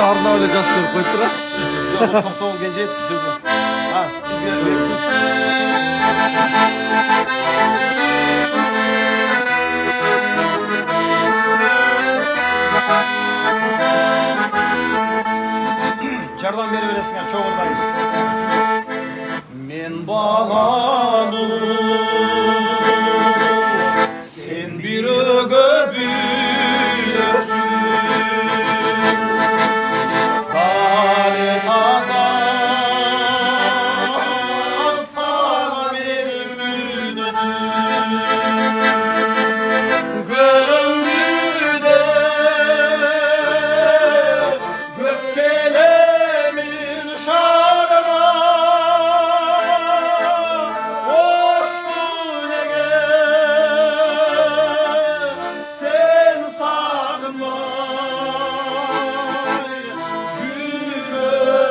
arna öyle gazlıyor koytura. Yok, to'xtov gençe etki sözü. Ha, bersin. Çardan beri veresin ya, çok oradayız. Men bağladım, sen bir ögöbüyorsun. Kale taza, sana benim gözüm. Göründü de gökdelenin şarına, hoştu nege sen sağınmay cürösün.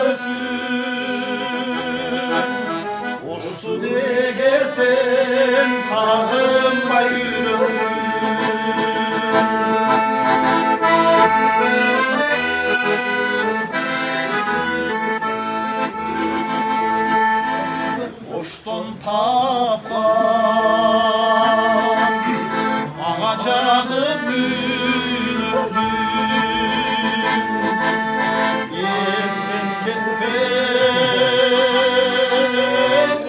Hoştu nege sen sağınmay cürösün. Hoşton tapan ağacağı özüm, esmen ketmen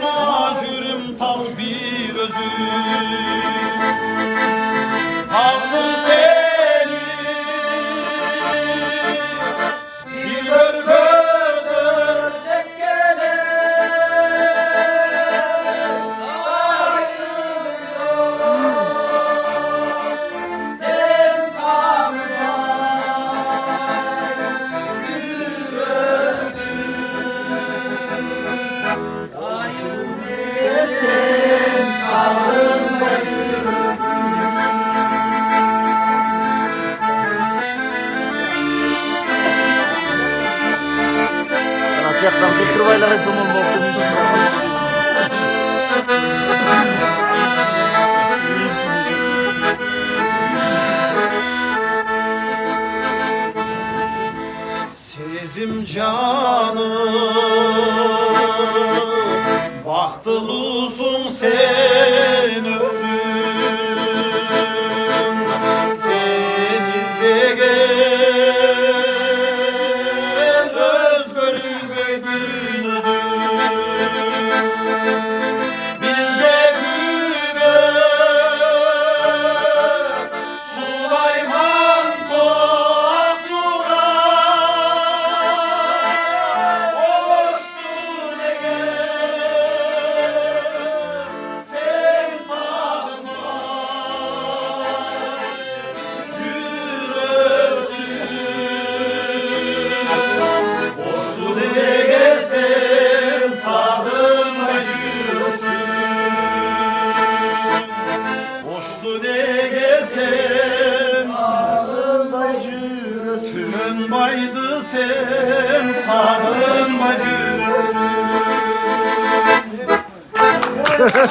macürüm tal bir özüm. Aldı seni bir gözüm dekkele. Açıktan tutturmayla resmen bakın. Sezim canım, baktılısun sen özün. Sen izlegen öz görülmeyin özün. Bizde gübe Süleyman Tokluğa, hoştu nege sen sağınmay cürösün. Hoştu nege sen sağınmay cürösün. Hoştu nege sen sağınmay cürösün. Baydı sen sağınmay cürösün.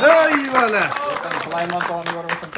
Eyvallah. Sulaiman Tohon görmüşsün,